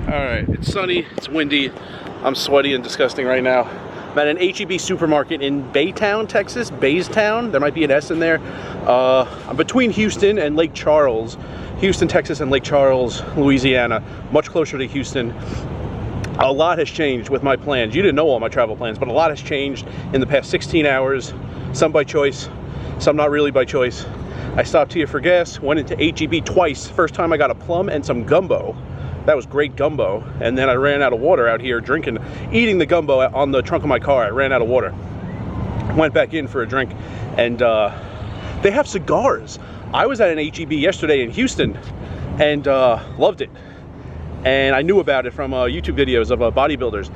Alright, it's sunny, it's windy, I'm sweaty and disgusting right now. I'm at an H-E-B supermarket in Baytown, Texas. Baystown, there might be an S in there. I'm between Houston and Lake Charles. Houston, Texas and Lake Charles, Louisiana. Much closer to Houston. A lot has changed with my plans. You didn't know all my travel plans, but a lot has changed in the past 16 hours. Some by choice, some not really by choice. I stopped here for gas, went into H-E-B twice. First time I got a plum and some gumbo. That was great gumbo. And then I ran out of water out here drinking, eating the gumbo on the trunk of my car. I ran out of water. Went back in for a drink, and they have cigars. I was at an H-E-B yesterday in Houston and loved it. And I knew about it from YouTube videos of bodybuilders.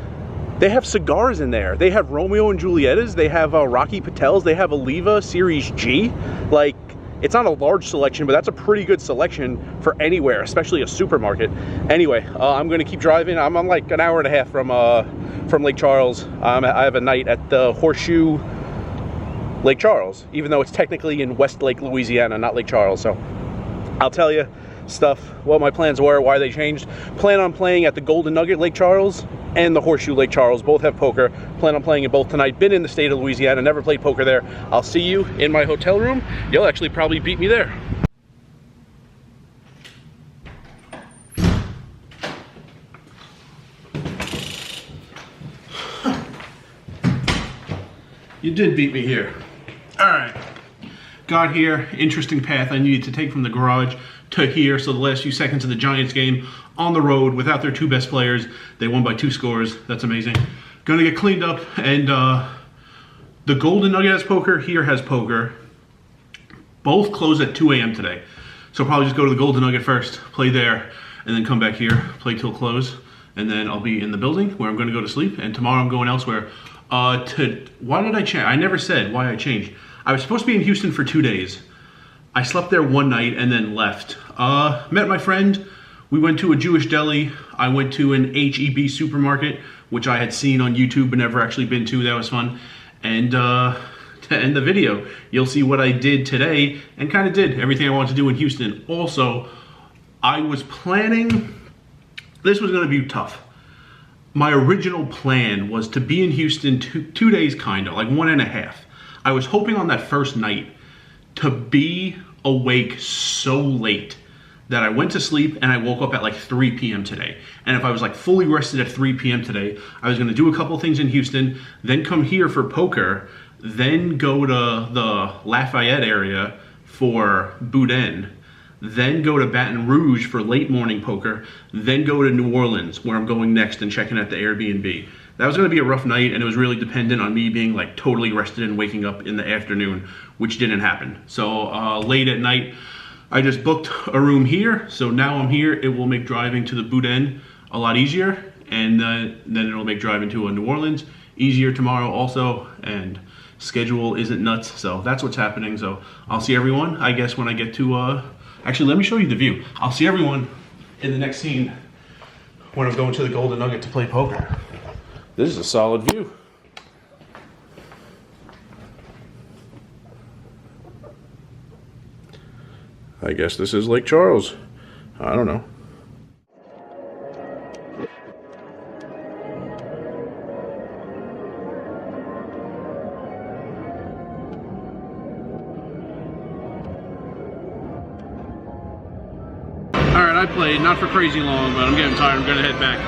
They have cigars in there. They have Romeo and Julietas. They have Rocky Patels. They have Oliva Series G. Like, it's not a large selection, but that's a pretty good selection for anywhere, especially a supermarket. Anyway, I'm going to keep driving. I'm like an hour and a half from Lake Charles. I have a night at the Horseshoe Lake Charles, even though it's technically in West Lake, Louisiana, not Lake Charles. So I'll tell you stuff, what my plans were, why they changed. Plan on playing at the Golden Nugget Lake Charles and the Horseshoe Lake Charles. Both have poker. Plan on playing in both tonight. Been in the state of Louisiana, never played poker there. I'll see you in my hotel room. You'll actually probably beat me there. You did beat me here. All right. Got here, interesting path I needed to take from the garage to here. So the last few seconds of the Giants game on the road without their two best players. They won by 2 scores. That's amazing. Gonna get cleaned up, and the Golden Nugget has poker, here has poker. Both close at 2 a.m. today. So probably just go to the Golden Nugget first, play there, and then come back here, play till close. And then I'll be in the building where I'm gonna go to sleep. And tomorrow I'm going elsewhere. Why did I change? I never said why I changed. I was supposed to be in Houston for 2 days. I slept there one night and then left. Met my friend. We went to a Jewish deli. I went to an H-E-B supermarket, which I had seen on YouTube but never actually been to. That was fun. And to end the video, you'll see what I did today, and kind of did everything I wanted to do in Houston. Also, I was planning, this was going to be tough. My original plan was to be in Houston 2 days, kind of, like 1.5. I was hoping on that first night to be awake so late that I went to sleep and I woke up at like 3 p.m. today. And if I was like fully rested at 3 p.m. today, I was gonna do a couple things in Houston, then come here for poker, then go to the Lafayette area for Boudin, then go to Baton Rouge for late morning poker, then go to New Orleans where I'm going next and checking at the Airbnb. That was gonna be a rough night, and it was really dependent on me being like totally rested and waking up in the afternoon, which didn't happen. So late at night, I just booked a room here. So now I'm here. It will make driving to the Boudin a lot easier, and then it'll make driving to New Orleans easier tomorrow also, and schedule isn't nuts. So that's what's happening. So I'll see everyone, I guess, when I get to, actually, let me show you the view. I'll see everyone in the next scene when I'm going to the Golden Nugget to play poker. This is a solid view. I guess this is Lake Charles. I don't know. Alright, I played, not for crazy long, but I'm getting tired. I'm gonna head back.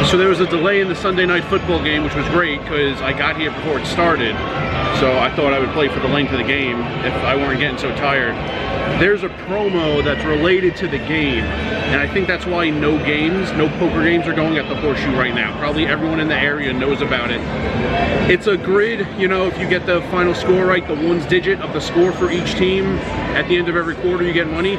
So there was a delay in the Sunday night football game, which was great because I got here before it started. So I thought I would play for the length of the game if I weren't getting so tired. There's a promo that's related to the game, and I think that's why no poker games are going at the Horseshoe right now. Probably everyone in the area knows about it. It's a grid, you know, if you get the final score right, the ones digit of the score for each team, at the end of every quarter you get money.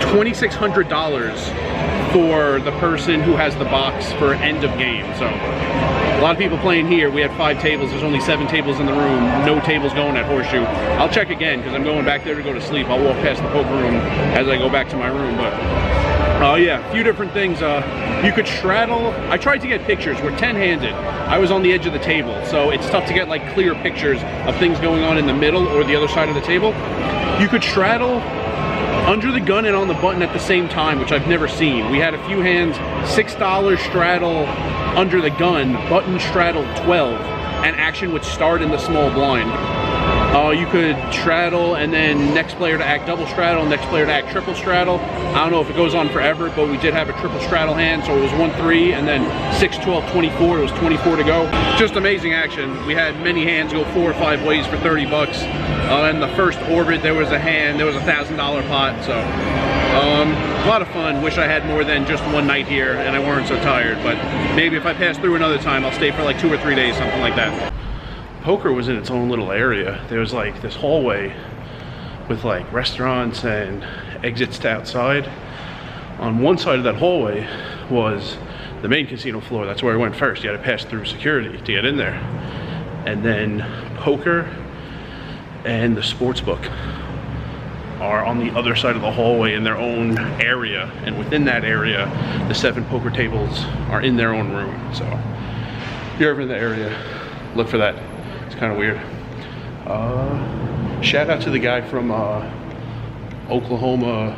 $2,600 for the person who has the box for end of game. So a lot of people playing here. We had 5 tables. There's only 7 tables in the room. No tables going at Horseshoe. I'll check again because I'm going back there to go to sleep. I'll walk past the poker room as I go back to my room. But yeah, a few different things. You could straddle. I tried to get pictures. We're 10-handed. I was on the edge of the table, so it's tough to get like clear pictures of things going on in the middle or the other side of the table. You could straddle under the gun and on the button at the same time, which I've never seen. We had a few hands, $6 straddle under the gun, button straddle 12, and action would start in the small blind. You could straddle and then next player to act double straddle, next player to act triple straddle. I don't know if it goes on forever, but we did have a triple straddle hand, so it was 1-3 and then 6, 12, 24. It was 24 to go. Just amazing action. We had many hands go 4 or 5 ways for 30 bucks. In the first orbit, there was a hand, there was a $1,000 pot, so a lot of fun. Wish I had more than just one night here and I weren't so tired, but maybe if I pass through another time, I'll stay for like 2 or 3 days, something like that. Poker was in its own little area. There was like this hallway with like restaurants and exits to outside. On one side of that hallway was the main casino floor. That's where I went first. You had to pass through security to get in there. And then poker and the sports book are on the other side of the hallway in their own area. And within that area, the 7 poker tables are in their own room. So if you're ever in the area, look for that. It's kind of weird. Shout out to the guy from Oklahoma,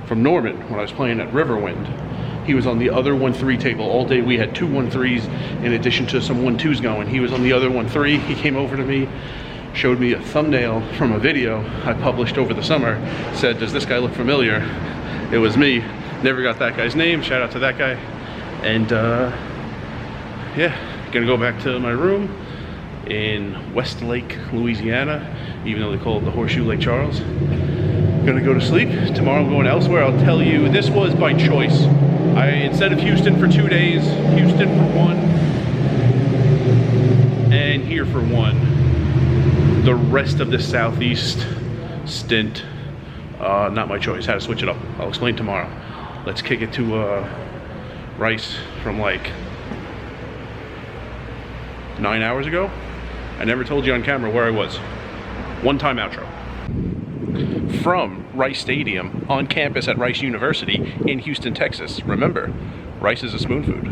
from Norman, when I was playing at Riverwind. He was on the other 1-3 table all day. We had 2 1-3s in addition to some 1-2s going. He was on the other 1-3. He came over to me, showed me a thumbnail from a video I published over the summer, said, "Does this guy look familiar?" It was me. Never got that guy's name. Shout out to that guy. And yeah, gonna go back to my room in Westlake, Louisiana, even though they call it the Horseshoe Lake Charles. Gonna go to sleep. Tomorrow I'm going elsewhere. I'll tell you, this was by choice. Instead of Houston for 2 days, Houston for 1, and here for 1. The rest of the Southeast stint, not my choice. Had to switch it up. I'll explain tomorrow. Let's kick it to Rice from like 9 hours ago. I never told you on camera where I was. One-time outro. From Rice Stadium on campus at Rice University in Houston, Texas. Remember, rice is a spoon food.